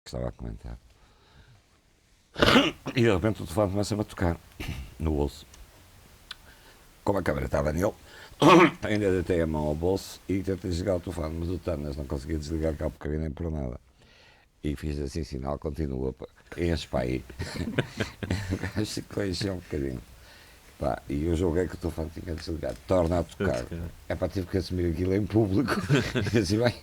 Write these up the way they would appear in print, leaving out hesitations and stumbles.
que estava a comentar. E de repente o telefone começa-me a tocar no bolso. Como a câmera estava nele, ainda deitei a mão ao bolso e tentei desligar o telefone, mas o Tanas não conseguia desligar cá porque nem por nada. E fiz assim sinal, continua, enche para aí. Acho que encheu um bocadinho. Pá, e eu julguei que o telefone tinha desligado. Torna a tocar. É para tive que assumir aquilo em público. E assim, bem,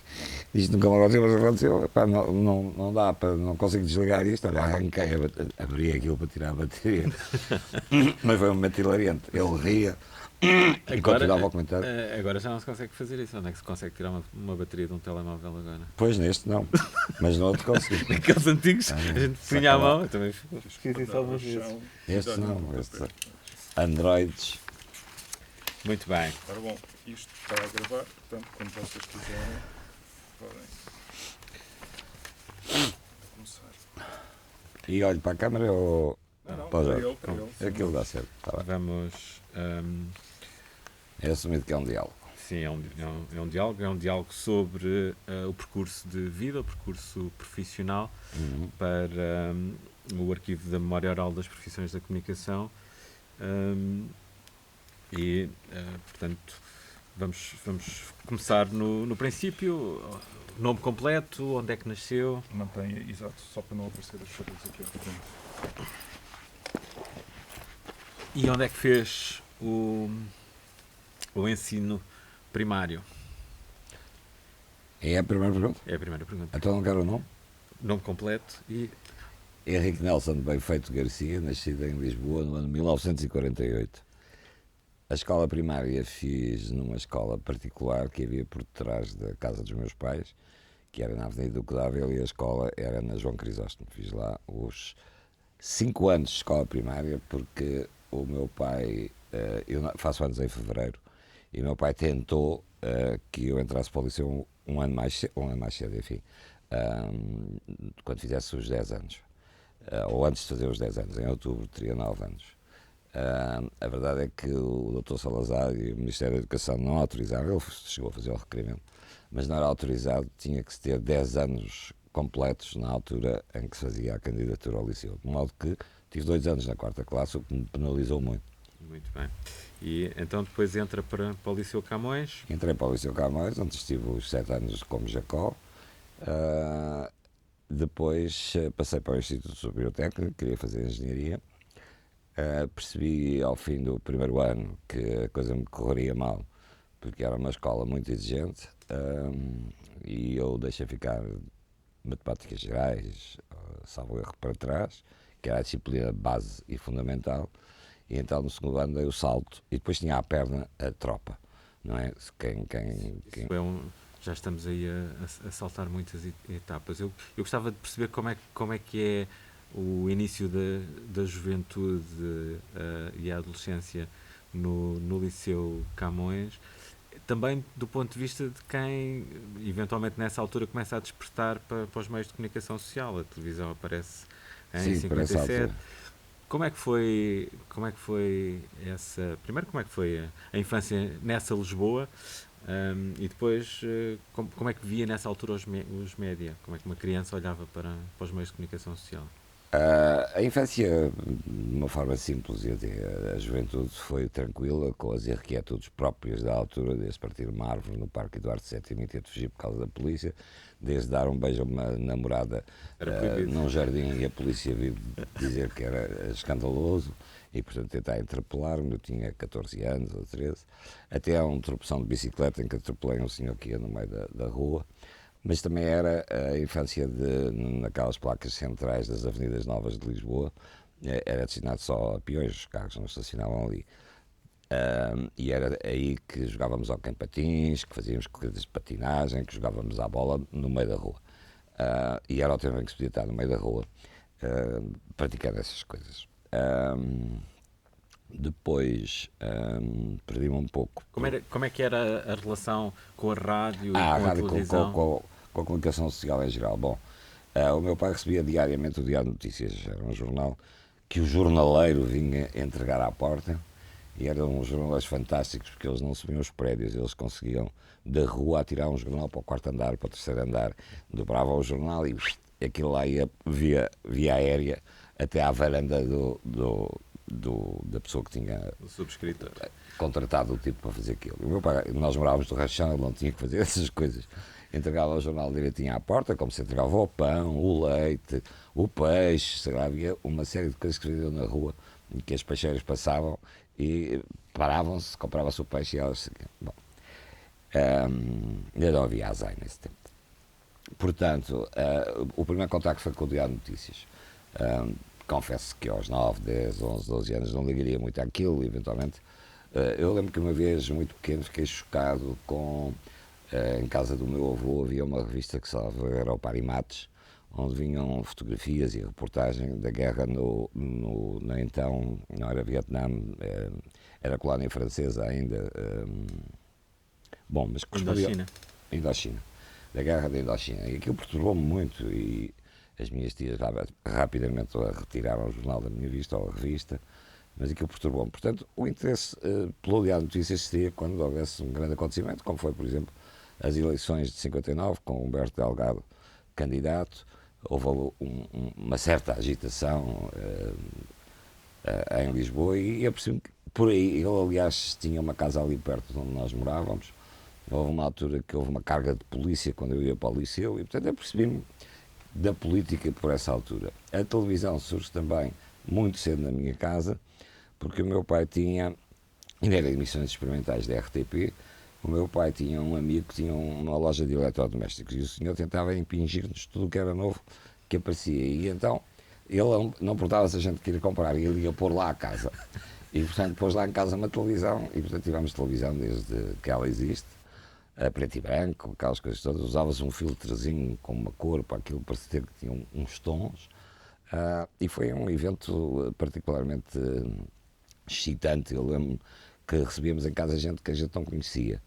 isto nunca me aconteceu. Pá, não dá, não consigo desligar isto. Olha, arranquei, abri aquilo para tirar a bateria. Mas foi um momento hilariante. Ele ria. E continuava a comentar. Agora já não se consegue fazer isso. Onde é que se consegue tirar uma bateria de um telemóvel agora? Pois neste não. Mas no outro consegui. Naqueles antigos, a gente punha a mão. Eu também esqueci isso algumas vezes. Este não. Este Androids. Muito bem. Ora bom, isto está a gravar, portanto, quando vocês quiserem, podem começar. E olho para a câmera ou. Não, para ele. Aquilo dá certo. Tá bem. Vamos. É assumido que é um diálogo. Sim, é um diálogo. É um diálogo sobre o percurso de vida, o percurso profissional para o arquivo da Memória Oral das Profissões da Comunicação. Portanto, vamos começar no princípio. Nome completo, onde é que nasceu? Mantenha, exato, só para não aparecer as folhas aqui ao fundo. E onde é que fez o ensino primário? É a primeira pergunta? É a primeira pergunta. Então não quero o nome? Nome completo e... Henrique Nelson Benfeito Garcia, nascido em Lisboa no ano 1948. A escola primária fiz numa escola particular que havia por trás da casa dos meus pais, que era na Avenida Duque d'Ávila, e a escola era na João Crisóstomo. Fiz lá os 5 anos de escola primária, porque o meu pai, eu faço anos em fevereiro, e o meu pai tentou que eu entrasse para o liceu um ano mais cedo, enfim, quando fizesse os 10 anos. Ou antes de fazer os 10 anos, em outubro teria 9 anos. A verdade é que o Dr. Salazar e o Ministério da Educação não autorizaram, ele chegou a fazer o requerimento, mas não era autorizado, tinha que se ter 10 anos completos na altura em que se fazia a candidatura ao liceu. De modo que tive 2 anos na 4ª classe, o que me penalizou muito. Muito bem. E então depois entra para o Liceu Camões? Entrei para o Liceu Camões, onde estive os 7 anos como Jacó. Depois passei para o Instituto Superior Técnico, queria fazer engenharia. Percebi ao fim do primeiro ano que a coisa me correria mal, porque era uma escola muito exigente, e eu deixei ficar matemáticas gerais, salvo erro, para trás, que era a disciplina base e fundamental, e então no segundo ano dei o salto, e depois tinha à perna a tropa, não é? Já estamos aí a saltar muitas etapas. Eu gostava de perceber como é que é o início da juventude e a adolescência no Liceu Camões, também do ponto de vista de quem eventualmente nessa altura começa a despertar para os meios de comunicação social. A televisão aparece em 57. Como é que foi essa... Primeiro, como é que foi a infância nessa Lisboa? E depois, como é que via nessa altura os média? Como é que uma criança olhava para os meios de comunicação social? A infância, de uma forma simples, e até a juventude foi tranquila, com as inquietudes próprias da altura, desde partir uma árvore no Parque Eduardo VII e ter de fugir por causa da polícia, desde dar um beijo a uma namorada num jardim e a polícia vir dizer que era escandaloso e, portanto, tentar interpelar-me. Eu tinha 14 anos ou 13, até a uma tropeção de bicicleta em que atropelei um senhor que ia no meio da rua. Mas também era a infância naquelas placas centrais das avenidas novas de Lisboa, era destinado só a peões, os carros não estacionavam ali. E era aí que jogávamos ao patins, que fazíamos corridas de patinagem, que jogávamos à bola no meio da rua. E era o tempo em que se podia estar no meio da rua, praticando essas coisas. Depois perdi-me um pouco. Como é que era a relação com a rádio e com a rádio, televisão? Com a comunicação social em geral. Bom, o meu pai recebia diariamente o Diário de Notícias, era um jornal que o jornaleiro vinha entregar à porta, e eram jornais fantásticos, porque eles não subiam os prédios, eles conseguiam da rua atirar um jornal para o 4º andar, para o 3º andar, dobravam o jornal e aquilo lá ia via aérea até à varanda da pessoa que tinha O subscritor. contratado o tipo para fazer aquilo. O meu pai, nós morávamos no rachão, ele não tinha que fazer essas coisas. Entregava o jornal direitinho à porta, como se entregava o pão, o leite, o peixe, sei lá, havia uma série de coisas que se vendiam na rua, em que as peixeiras passavam e paravam-se, comprava-se o peixe e elas... Bom, ainda não havia azar nesse tempo. Portanto, o primeiro contacto foi com o Diário de Notícias. Confesso que aos 9, 10, 11, 12 anos não ligaria muito àquilo, eventualmente. Eu lembro que uma vez, muito pequeno, fiquei chocado com... em casa do meu avô havia uma revista que era o Parimates, onde vinham fotografias e reportagem da guerra na então, não era Vietnã, era colónia francesa ainda. Bom, mas Indochina. Indochina. Da guerra da Indochina. E aquilo perturbou-me muito e as minhas tias rapidamente retiraram o jornal da minha vista, ou a revista, mas aquilo perturbou-me. Portanto, o interesse pelo Diário de Notícias seria quando houvesse um grande acontecimento, como foi, por exemplo, as eleições de 59, com Humberto Delgado candidato. Houve uma certa agitação em Lisboa e eu percebi que por aí, ele aliás tinha uma casa ali perto de onde nós morávamos. Houve uma altura que houve uma carga de polícia quando eu ia para o liceu e portanto eu percebi-me da política por essa altura. A televisão surge também muito cedo na minha casa, porque o meu pai tinha, ainda era emissões experimentais da RTP, o meu pai tinha um amigo que tinha uma loja de eletrodomésticos e o senhor tentava impingir-nos tudo o que era novo que aparecia. E então ele não importava se a gente queria comprar, ele ia pôr lá a casa. E portanto pôs lá em casa uma televisão e portanto tivemos televisão desde que ela existe, a preto e branco, aquelas coisas todas. Usava-se um filtrozinho com uma cor para aquilo parecer que tinha uns tons. E foi um evento particularmente excitante. Eu lembro que recebíamos em casa gente que a gente não conhecia,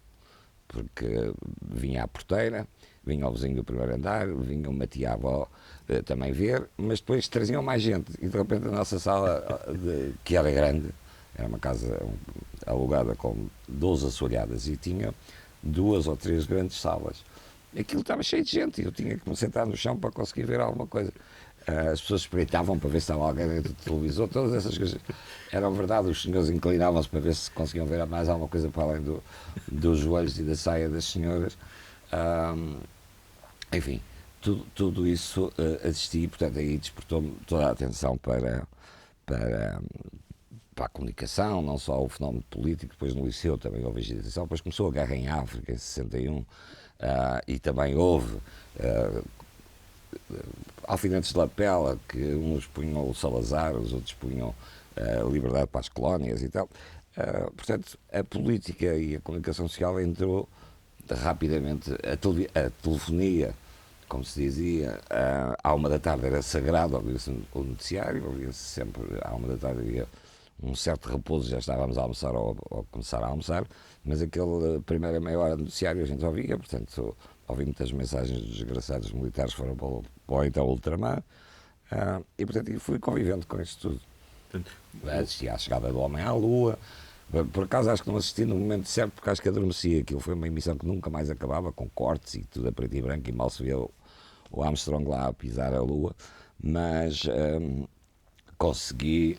porque vinha à porteira, vinha ao vizinho do primeiro andar, vinha uma tia-avó também ver, mas depois traziam mais gente e de repente a nossa sala, que era grande, era uma casa alugada com 12 assoalhadas e tinha 2 ou 3 grandes salas. Aquilo estava cheio de gente e eu tinha que me sentar no chão para conseguir ver alguma coisa. As pessoas espreitavam para ver se estava alguém dentro do televisor, todas essas coisas eram verdade. Os senhores inclinavam-se para ver se conseguiam ver mais alguma coisa para além dos joelhos e da saia das senhoras. Enfim, tudo isso assisti, portanto, aí despertou-me toda a atenção para a comunicação, não só o fenómeno político. Depois no liceu também houve agitação, depois começou a guerra em África em 61 e também houve alfinetes de lapela, que uns punham o Salazar, os outros punham liberdade para as colónias e tal. Portanto, a política e a comunicação social entrou rapidamente. A telefonia, como se dizia, à 1 da tarde era sagrado, ouvia-se o noticiário, ouvia-se sempre, à 1 da tarde havia um certo repouso, já estávamos a almoçar ou começar a almoçar, mas aquela primeira meia hora de noticiário a gente ouvia, portanto, ouvi muitas mensagens dos desgraçados militares que foram para o então ultramar, e portanto fui convivendo com isto tudo. Assisti à chegada do homem à Lua. Por acaso acho que não assisti no momento certo, porque acho que adormeci. Aquilo foi uma emissão que nunca mais acabava, com cortes e tudo a preto e branco, e mal se via o Armstrong lá a pisar a Lua, mas consegui,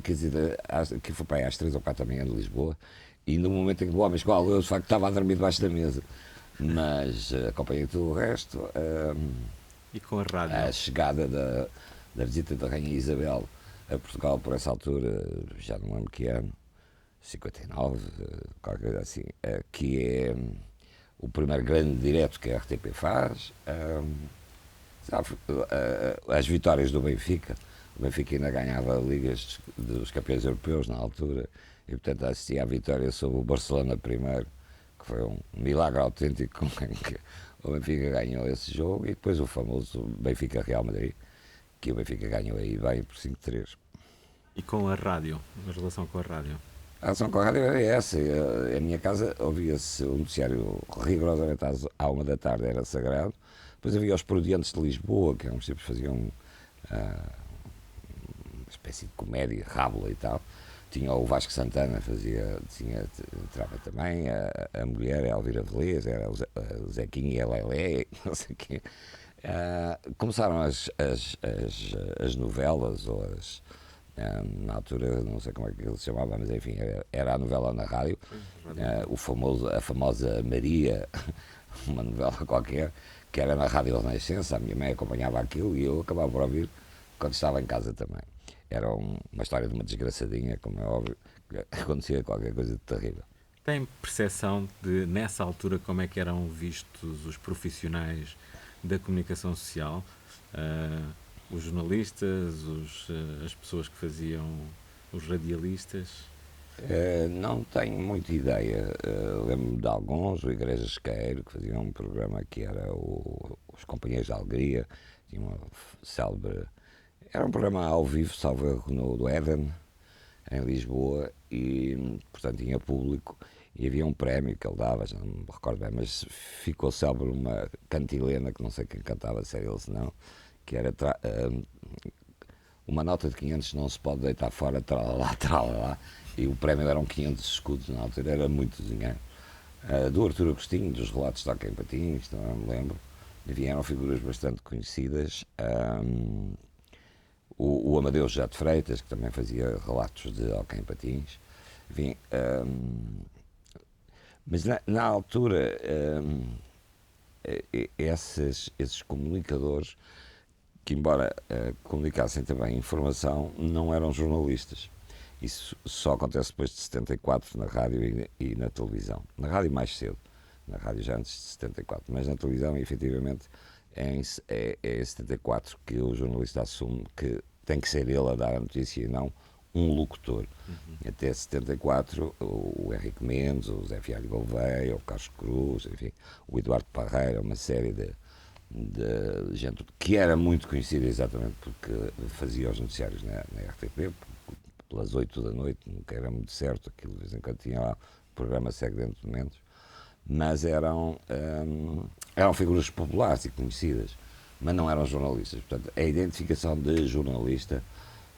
quer dizer, que foi para aí às 3 ou 4 da manhã de Lisboa, e no momento em que o homem chegou à Lua, eu de facto estava a dormir debaixo da mesa, mas acompanhei tudo o resto. E com a rádio? A chegada da visita da Rainha Isabel a Portugal, por essa altura, já não lembro que ano, 59, qualquer coisa assim, que é o primeiro grande direto que a RTP faz. As vitórias do Benfica, o Benfica ainda ganhava ligas dos campeões europeus na altura, e portanto assistia à vitória sobre o Barcelona primeiro, que foi um milagre autêntico em que o Benfica ganhou esse jogo, e depois o famoso Benfica-Real Madrid, que o Benfica ganhou aí bem por 5-3. E com a rádio? A relação com a rádio? A relação com a rádio era essa. A minha casa ouvia-se o noticiário rigorosamente à 1 da tarde, era sagrado. Depois havia os Parodiantes de Lisboa, que uns tipos faziam uma espécie de comédia, rábula e tal. Tinha o Vasco Santana, entrava também, a mulher, a Elvira Velez, era o Zequinha e a Lelé, não sei o quê. Começaram as novelas, ou na altura, não sei como é que ele se chamava, mas enfim, era a novela na rádio, a famosa Maria, uma novela qualquer, que era na Rádio Renascença. A minha mãe acompanhava aquilo e eu acabava por ouvir quando estava em casa também. Era uma história de uma desgraçadinha, como é óbvio, que acontecia qualquer coisa de terrível. Tem percepção de, nessa altura, como é que eram vistos os profissionais da comunicação social? Os jornalistas, as pessoas que faziam, os radialistas? Não tenho muita ideia. Lembro-me de alguns, o Igreja Esqueiro, que fazia um programa que era os Companheiros de Alegria, tinha uma célebre. Era um programa ao vivo, salvo erro, do Éden, em Lisboa, e portanto tinha público, e havia um prémio que ele dava, já não me recordo bem, mas ficou célebre uma cantilena, que não sei quem cantava, se era ele se não, que era uma nota de 500 não se pode deitar fora, tralala, e o prémio eram 500 escudos, na altura era muito dinheiro. Do Artur Agostinho, dos relatos de Hockey em Patins, não me lembro, vieram figuras bastante conhecidas. O Amadeu José de Freitas, que também fazia relatos de Hockey em Patins. Enfim, mas na altura, esses comunicadores, que embora comunicassem também informação, não eram jornalistas. Isso só acontece depois de 74 na rádio e na televisão. Na rádio mais cedo, na rádio já antes de 74, mas na televisão, efetivamente, é em 74 que o jornalista assume que tem que ser ele a dar a notícia e não um locutor. Até 74, o Henrique Mendes, o Zé Fialho Gouveia, o Carlos Cruz, enfim, o Eduardo Parreira, uma série de gente que era muito conhecida exatamente porque fazia os noticiários na RTP, pelas 8 da noite, nunca era muito certo, aquilo de vez em quando tinha lá o programa Segue Dentro de Momentos, mas eram figuras populares e conhecidas, mas não eram jornalistas. Portanto, a identificação de jornalista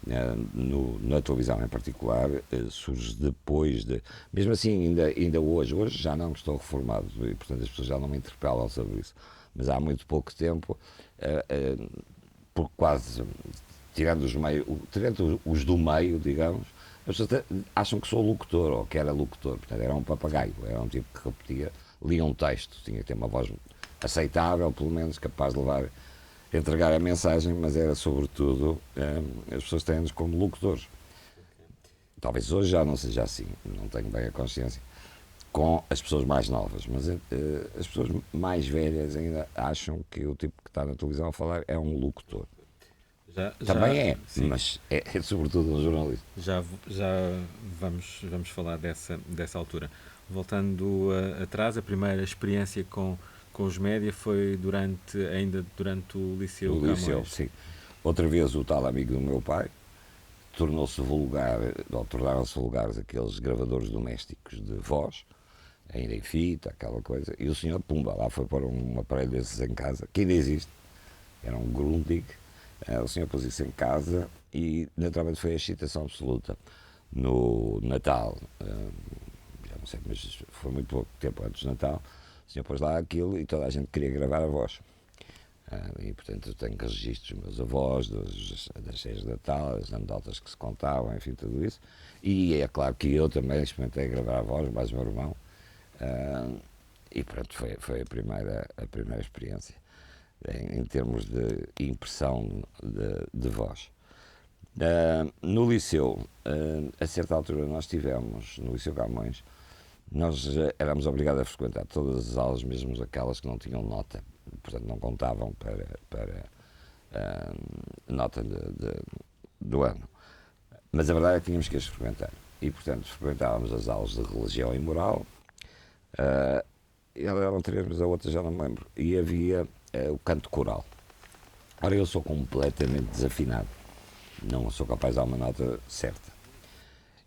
na televisão em particular surge depois de... Mesmo assim, ainda hoje já não estou reformado e, portanto, as pessoas já não me interpelam sobre isso, mas há muito pouco tempo, por quase... Tirando os do meio, digamos, as pessoas acham que sou locutor, ou que era locutor. Portanto, era um papagaio, era um tipo que repetia, lia um texto, tinha que ter uma voz aceitável, pelo menos capaz de entregar a mensagem, mas era sobretudo, as pessoas têm-nos como locutores. Talvez hoje já não seja assim, não tenho bem a consciência, com as pessoas mais novas, mas as pessoas mais velhas ainda acham que o tipo que está na televisão a falar é um locutor. Também é, sim. Mas é sobretudo um jornalista. Já vamos falar dessa altura. Voltando atrás, a primeira experiência com os média foi ainda durante o Liceu Camões. Liceu, sim. Outra vez o tal amigo do meu pai tornaram-se vulgares aqueles gravadores domésticos de voz, ainda em fita, aquela coisa, e o senhor, pumba, lá foi pôr um aparelho desses em casa, que ainda existe, era um Grundig. O senhor pôs isso em casa e naturalmente foi a excitação absoluta. No Natal, já não sei, mas foi muito pouco tempo antes do Natal, o senhor pôs lá aquilo e toda a gente queria gravar a voz. E portanto eu tenho registros dos meus avós, das cheias de Natal, as anedotas que se contavam, enfim, tudo isso. E é claro que eu também experimentei gravar a voz, mais o meu irmão. E pronto, foi a primeira experiência em termos de impressão de voz. No Liceu, a certa altura nós tivemos, no Liceu Camões, nós éramos obrigados a frequentar todas as aulas, mesmo aquelas que não tinham nota, portanto não contavam para nota do ano. Mas a verdade é que tínhamos que as frequentar. E, portanto, frequentávamos as aulas de religião e moral. Eram 3, mas a outra já não me lembro. E havia o canto coral. Ora, eu sou completamente desafinado. Não sou capaz de dar uma nota certa.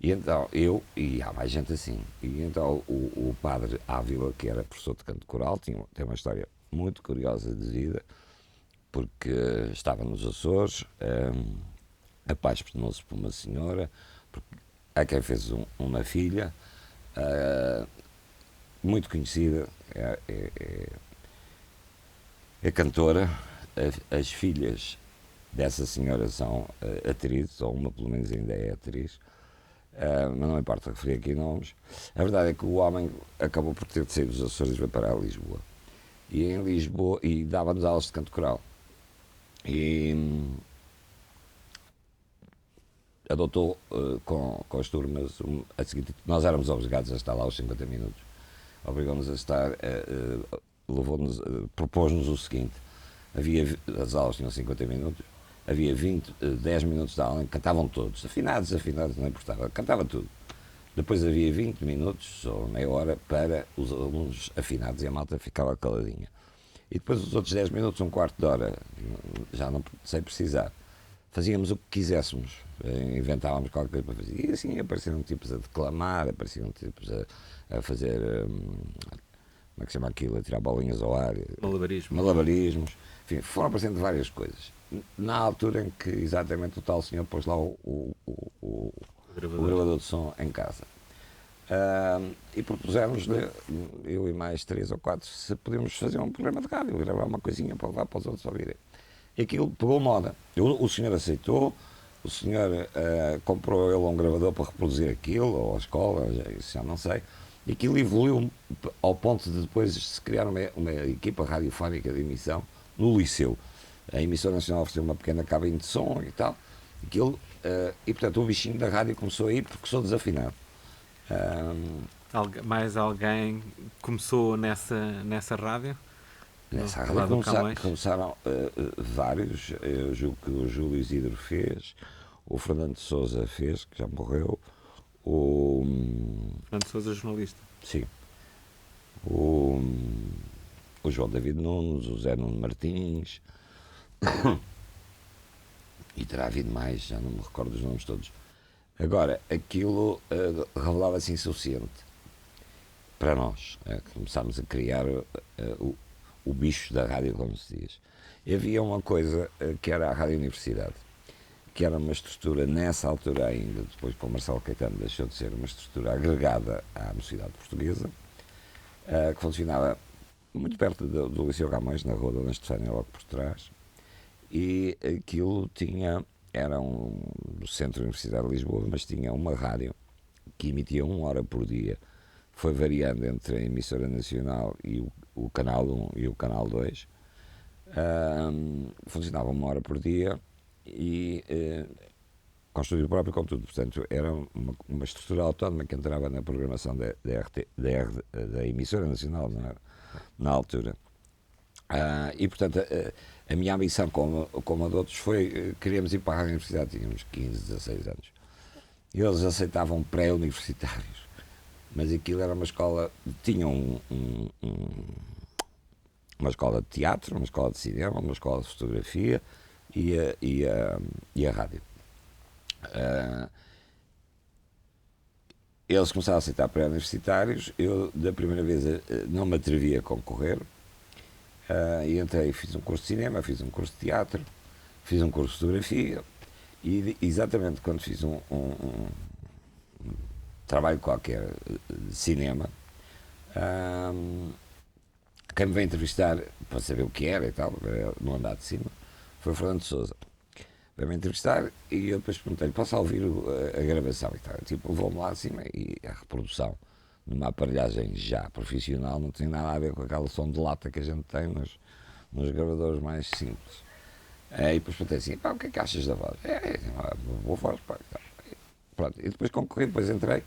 E então, e há mais gente assim. E então, o padre Ávila, que era professor de canto coral, tem uma história muito curiosa de vida, porque estava nos Açores, apaixonou-se por uma senhora, a quem fez uma filha, muito conhecida, é cantora, as filhas dessa senhora são atrizes, ou uma pelo menos ainda é atriz, mas não importa referir aqui nomes. A verdade é que o homem acabou por ter de sair dos Açores e veio para Lisboa. E em Lisboa, e dava-nos aulas de canto coral. E adotou com as turmas a seguinte, nós éramos obrigados a estar lá aos 50 minutos. Obrigou-nos a estar, propôs-nos o seguinte: havia, as aulas tinham 50 minutos, havia 10 minutos de aula em que cantavam todos, afinados, desafinados, não importava, cantava tudo. Depois havia 20 minutos ou meia hora para os alunos afinados e a malta ficava caladinha. E depois os outros 10 minutos, um quarto de hora, já não sei precisar, fazíamos o que quiséssemos, inventávamos qualquer coisa para fazer. E assim apareceram tipos a declamar, apareceram tipos a fazer, como é que se chama aquilo, a tirar bolinhas ao ar. Malabarismos. Enfim, foram aparecendo várias coisas. Na altura em que exatamente o tal senhor pôs lá o gravador de som em casa. E propusemos-lhe, eu e mais 3 ou 4, se podíamos fazer um programa de rádio, gravar uma coisinha para levar para os outros ouvirem. E aquilo pegou moda. O senhor aceitou, o senhor comprou ele um gravador para reproduzir aquilo, ou a escola, isso já não sei. E aquilo evoluiu ao ponto de depois se criar uma equipa radiofónica de emissão no Liceu. A Emissora Nacional ofereceu uma pequena cabine de som e tal. Aquilo, e portanto o bichinho da rádio começou a ir porque sou desafinado. Mais alguém começou nessa rádio? Nessa rádio começaram vários. Eu julgo que o Júlio Isidro fez, o Fernando de Sousa fez, que já morreu, o Fernando de Sousa, jornalista. Sim. O João David Nunes, o Zé Nuno Martins, e terá havido mais, já não me recordo os nomes todos. Agora, aquilo revelava-se insuficiente para nós. Começámos a criar o bicho da rádio, como se diz. E havia uma coisa que era a Rádio Universidade, que era uma estrutura, nessa altura ainda, depois para o Marcelo Caetano deixou de ser uma estrutura agregada à Mocidade Portuguesa, que funcionava muito perto do Liceu Camões, na rua Dona Estefânia, logo por trás, e aquilo era no centro da Universidade de Lisboa, mas tinha uma rádio que emitia 1 hora por dia, foi variando entre a emissora nacional e o Canal 1 e o Canal 2, funcionava 1 hora por dia e com estúdio próprio, com tudo. Portanto, era uma estrutura autónoma que entrava na programação da emissora nacional na altura. E, portanto, a minha ambição, como a de outros, foi queríamos ir para a universidade, tínhamos 15, 16 anos. E eles aceitavam pré-universitários, mas aquilo era uma escola, tinha uma escola de teatro, uma escola de cinema, uma escola de fotografia e a rádio. Eles começaram a aceitar pré-universitários, eu da primeira vez não me atrevi a concorrer, e entrei, fiz um curso de cinema, fiz um curso de teatro, fiz um curso de fotografia, e exatamente quando fiz um trabalho qualquer de cinema, quem me veio entrevistar para saber o que era e tal, no andar de cima, foi o Fernando de Sousa. Veio-me entrevistar e eu depois perguntei-lhe: posso ouvir a gravação e tal? Tipo, levou-me lá acima e a reprodução numa aparelhagem já profissional não tem nada a ver com aquele som de lata que a gente tem nos gravadores mais simples. E depois perguntei assim: pá, o que é que achas da voz? Boa voz, pá. Pronto, e depois concorri, depois entrei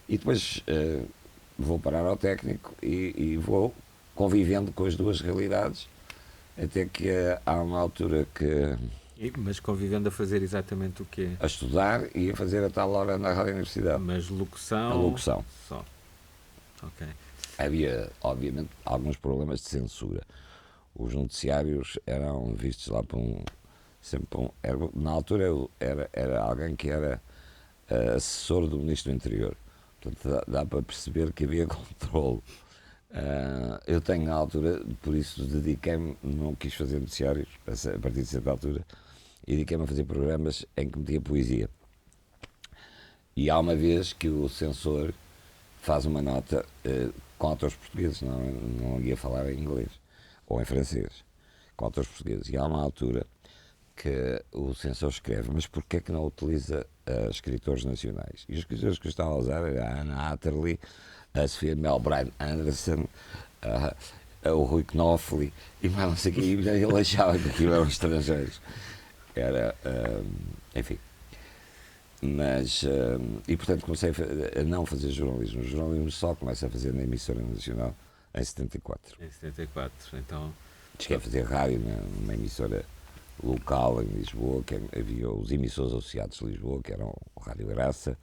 e depois vou parar ao técnico e vou convivendo com as duas realidades até que há uma altura que... Mas convivendo a fazer exatamente o quê? A estudar e a fazer a tal hora na Rádio Universidade. Mas locução? A locução. Só. Ok. Havia, obviamente, alguns problemas de censura. Os noticiários eram vistos lá por na altura era alguém que era assessor do Ministro do Interior. Portanto, dá para perceber que havia controle. Eu tenho, na altura, por isso dediquei-me, não quis fazer noticiários a partir de certa altura, e dediquei-me a fazer programas em que metia poesia. E há uma vez que o censor faz uma nota com autores portugueses, não ia falar em inglês ou em francês, com autores portugueses. E há uma altura que o censor escreve, mas porquê é que não utiliza escritores nacionais? E os escritores que eu estava a usar era a Anna Atterley, a Sofia Melbrine Anderson, o Rui Knopfli e mais não sei o que. E ele achava que aquilo eram estrangeiros. Era, enfim. Mas, e portanto comecei a não fazer jornalismo. O jornalismo só começa a fazer na emissora nacional em 74. Em 74, então. Cheguei a fazer rádio numa emissora local em Lisboa, que havia os emissores associados de Lisboa, que eram o Rádio Graça,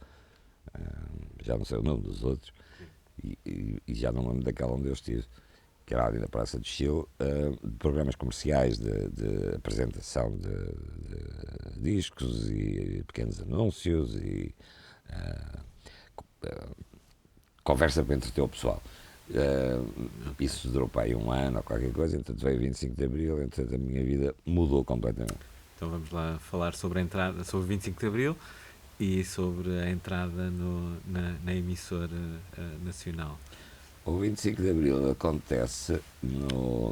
já não sei o nome dos outros, e já não lembro daquela onde eu estive, que era ali na Praça do Chile, de programas comerciais de apresentação de discos e pequenos anúncios e conversa para entreter o pessoal. Isso durou para aí um ano ou qualquer coisa, entretanto veio 25 de Abril, entretanto a minha vida mudou completamente. Então vamos lá falar sobre a entrada, sobre 25 de Abril e sobre a entrada na emissora nacional. O 25 de Abril acontece,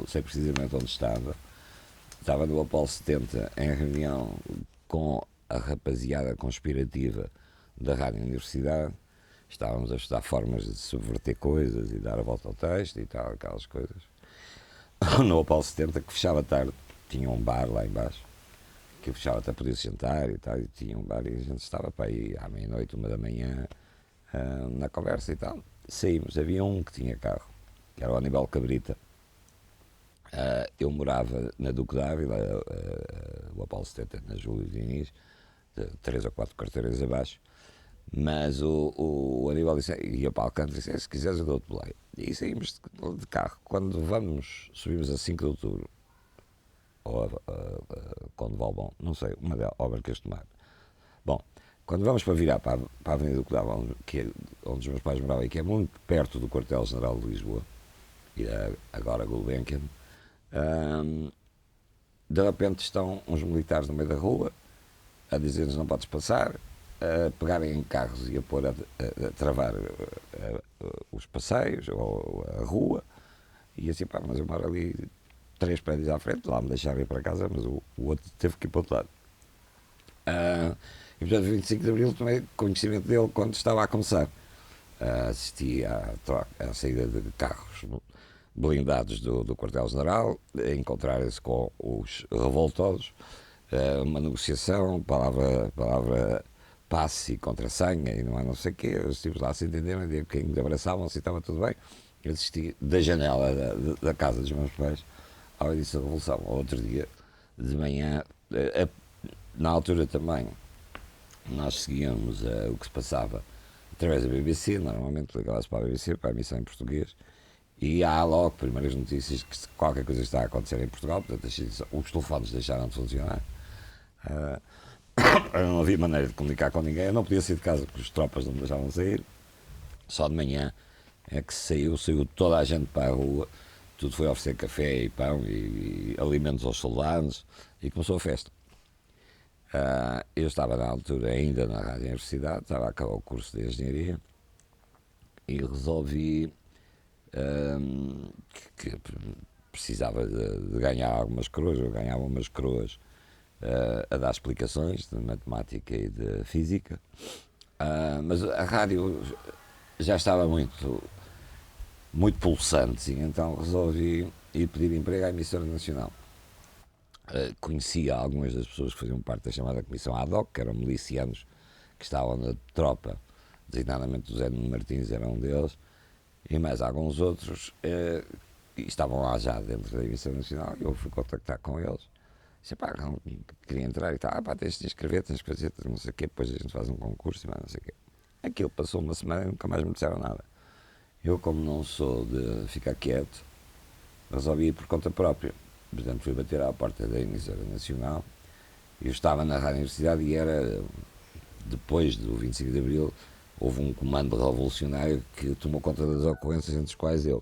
sei precisamente onde estava no Apolo 70 em reunião com a rapaziada conspirativa da Rádio Universidade. Estávamos a estudar formas de subverter coisas e dar a volta ao texto e tal, aquelas coisas. No Apolo 70, que fechava tarde, tinha um bar lá embaixo, que fechava até podia sentar e tal, e tinha um bar e a gente estava para aí à meia-noite, 1 da manhã, na conversa e tal. Saímos, havia um que tinha carro, que era o Aníbal Cabrita. Eu morava na Duque d'Ávila, o Apolo 70 na Júlio Diniz, 3 ou 4 carteiras abaixo. Mas o Aníbal disse, ia para Alcântara e disse, se quiseres eu dou-te boleia. E saímos de carro. Quando subimos a 5 de outubro, ou a Conde Valbom, não sei, uma delas, ou Marquês de Mar. Bom, quando vamos para virar para a Avenida do Codava, onde os meus pais moravam, e que é muito perto do Quartel-General de Lisboa, e agora Gulbenkian, de repente estão uns militares no meio da rua, a dizer-nos não podes passar, a pegarem em carros e a pôr a travar os passeios ou a rua, e assim, pá, mas eu moro ali 3 prédios à frente, lá me deixaram ir para casa, mas o outro teve que ir para o outro lado. E portanto, 25 de Abril tomei conhecimento dele quando estava a começar. Assisti à saída de carros blindados do quartel-general, encontrarem-se com os revoltosos, uma negociação, palavra passe e contra-senha e não há não sei o quê. Eu estive lá sem entender, mas que ainda abraçavam-se e estava tudo bem. Eu assisti da janela da casa dos meus pais ao início da Revolução. Outro dia, de manhã, na altura também, nós seguíamos o que se passava através da BBC, normalmente ligava-se para a BBC, para a emissão em português, e há logo primeiras notícias que qualquer coisa está a acontecer em Portugal, portanto os telefones deixaram de funcionar. Não havia maneira de comunicar com ninguém, eu não podia sair de casa porque os tropas não me deixavam sair, só de manhã é que saiu toda a gente para a rua, tudo foi oferecer café e pão e alimentos aos soldados e começou a festa. Eu estava na altura ainda na Rádio Universidade, estava a acabar o curso de Engenharia e resolvi que precisava de ganhar algumas coroas. Eu ganhava umas coroas a dar explicações de matemática e de física, mas a rádio já estava muito pulsante, então resolvi ir pedir emprego à emissora nacional. Conhecia algumas das pessoas que faziam parte da chamada Comissão Ad Hoc, que eram milicianos que estavam na tropa, designadamente o Zé Nuno Martins era um deles, e mais alguns outros, e estavam lá já dentro da emissora nacional. Eu fui contactar com eles, disse, pá, queria entrar e tal, pá, tens de inscrever, tens que fazer, não sei o quê, depois a gente faz um concurso e mais não sei o quê. Aquilo passou uma semana e nunca mais me disseram nada. Eu, como não sou de ficar quieto, resolvi ir por conta própria. Portanto, fui bater à porta da emissora nacional. Eu estava na Rádio Universidade e era, depois do 25 de Abril, houve um comando revolucionário que tomou conta das ocorrências, entre as quais eu.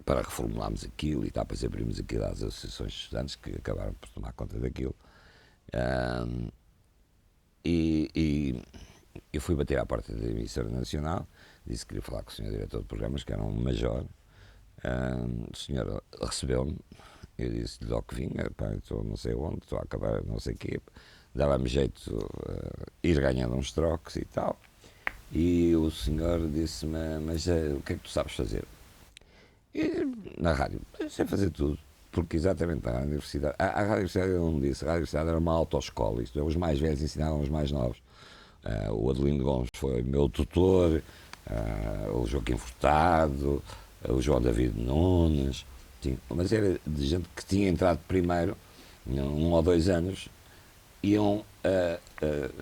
Para reformularmos aquilo e tal, depois abrimos aquilo às associações de estudantes que acabaram por tomar conta daquilo. E eu fui bater à porta da emissora nacional, disse que queria falar com o senhor diretor de programas, que era um major, O senhor recebeu-me, eu disse-lhe ao que vinha, pá, estou não sei onde, estou a acabar não sei o quê, dava-me jeito ir ganhando uns trocos e tal. E o senhor disse-me, mas o que é que tu sabes fazer? E, na rádio, eu sei fazer tudo, porque exatamente na universidade, a rádio universidade eu não disse, a rádio universidade era uma autoescola, isto é, os mais velhos ensinavam os mais novos. O Adelino Gomes foi meu tutor, o Joaquim Furtado, o João David Nunes, mas era de gente que tinha entrado primeiro, 1 ou 2 anos, iam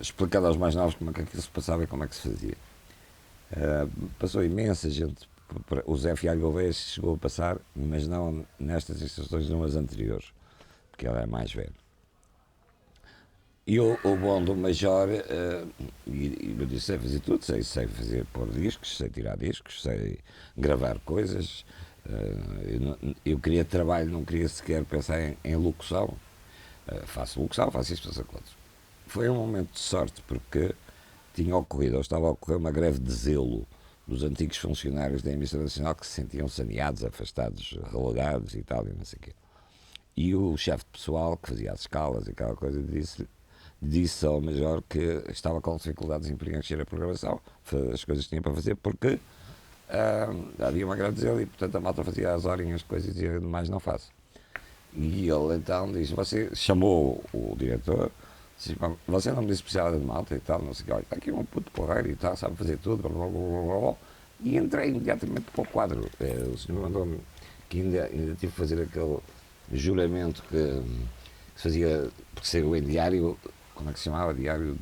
explicando aos mais novos como é que aquilo se passava e como é que se fazia. Passou imensa gente, o Zé Fialho Gouveia chegou a passar, mas não nestas instituições, numas anteriores, porque ele é mais velho. E o bom do Major, e eu disse, sei fazer tudo, sei fazer pôr discos, sei tirar discos, sei gravar coisas. Eu queria trabalho, não queria sequer pensar em locução. Faço locução, faço isto, faço aquilo. Foi um momento de sorte, porque estava a ocorrer uma greve de zelo dos antigos funcionários da emissora nacional que se sentiam saneados, afastados, relegados e tal, e não sei o quê. E o chefe de pessoal, que fazia as escalas e aquela coisa, disse ao Major que estava com dificuldades em preencher a programação, as coisas que tinha para fazer, porque havia uma greve de zelo e, portanto, a malta fazia as horinhas, coisas e mais não faço. E ele então disse, você chamou o diretor, disse, você não me disse precisava de malta e tal, não sei o que, olha, está aqui um puto porreiro e tal, sabe fazer tudo, blá, blá, blá, blá, e entrei imediatamente para o quadro. O senhor mandou-me que ainda tive que fazer aquele juramento que se fazia, porque saiu em diário, como é que se chamava? Diário,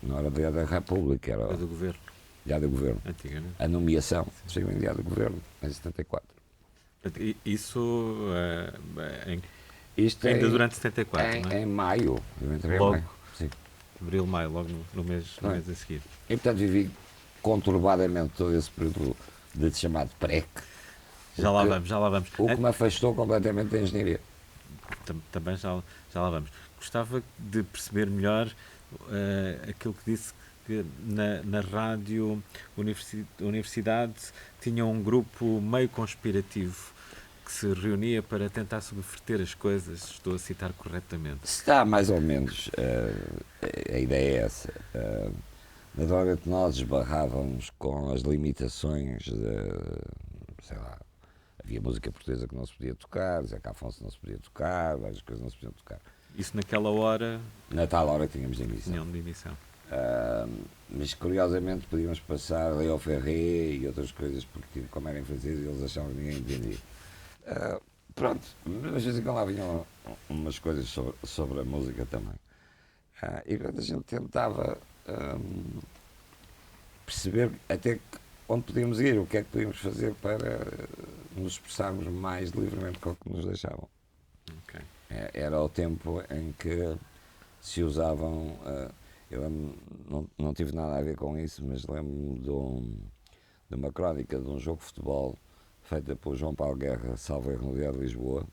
não era Diário da República, era do governo. Diário do Governo. Antigamente. A nomeação saiu em Diário do Governo, em 74. Isso Isto ainda durante 74, não é? Em maio, eu entrei Logo. em maio. Sim. Abril, maio, logo no mês a seguir. E portanto vivi conturbadamente todo esse período de chamado PREC. Já lá vamos. O que me afastou completamente da engenharia. Também já lá vamos. Gostava de perceber melhor aquilo que disse que na rádio Universidade tinha um grupo meio conspirativo que se reunia para tentar subverter as coisas. Estou a citar corretamente. Está mais ou menos, a ideia é essa. Naturalmente nós esbarrávamos com as limitações sei lá, havia música portuguesa que não se podia tocar, Zeca Afonso não se podia tocar, várias coisas não se podiam tocar. Isso naquela hora? Na tal hora tínhamos de emissão. Tinham de emissão. Mas curiosamente podíamos passar Leo Ferré e outras coisas, porque como era em francês eles achavam que ninguém entendia. Pronto, mas às vezes lá vinham umas coisas sobre a música também. E a gente tentava perceber até onde podíamos ir, o que é que podíamos fazer para nos expressarmos mais livremente com o que nos deixavam. Okay. Era o tempo em que se usavam, eu não tive nada a ver com isso, mas lembro-me de uma crónica de um jogo de futebol feita por João Paulo Guerra, salvo erro, no Diário de Lisboa,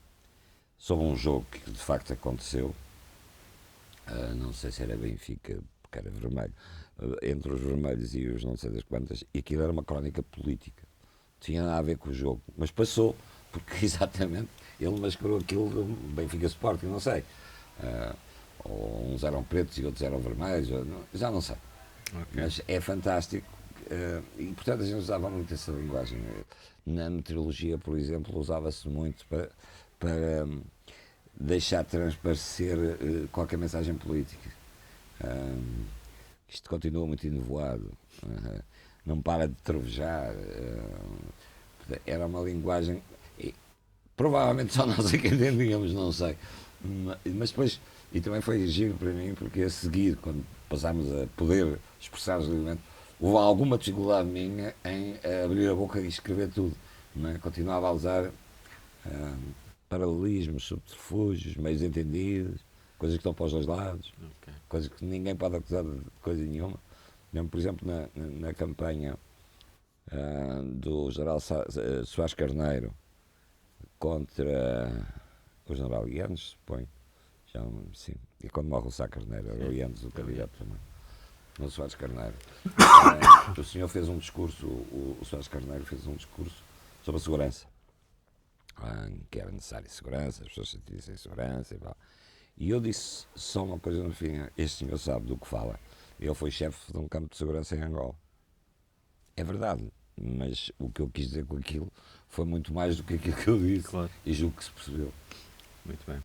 sobre um jogo que de facto aconteceu, não sei se era Benfica, porque era vermelho, entre os vermelhos e os não sei das quantas, e aquilo era uma crónica política, não tinha nada a ver com o jogo, mas passou, porque exatamente ele mascarou aquilo do Benfica Sporting, não sei, ou uns eram pretos e outros eram vermelhos, já não sei, mas é fantástico, e portanto a gente usava muito essa linguagem. Na meteorologia, por exemplo, usava-se muito para deixar transparecer qualquer mensagem política. Isto continua muito enevoado, não para de trovejar. Era uma linguagem. Provavelmente só nós é que entendíamos, não sei. Mas depois, e também foi giro para mim, porque a seguir, quando passámos a poder expressar-nos livremente, houve alguma dificuldade minha em abrir a boca e escrever tudo. Não é? Continuava a usar paralelismos, subterfúgios, meios entendidos, coisas que estão para os dois lados, coisas que ninguém pode acusar de coisa nenhuma. Mesmo, por exemplo, na campanha do general Soares Carneiro contra o general Ianes, suponho, sim, e quando morre o Sá Carneiro, era o Ianes o candidato também. No Soares Carneiro. O senhor fez um discurso, o Soares Carneiro fez um discurso sobre a segurança. que era necessária segurança, as pessoas sentissem segurança e tal. E eu disse só uma coisa no fim: este senhor sabe do que fala. Ele foi chefe de um campo de segurança em Angola. É verdade, mas o que eu quis dizer com aquilo foi muito mais do que aquilo que eu disse. Claro. E julgo que se percebeu. Muito bem.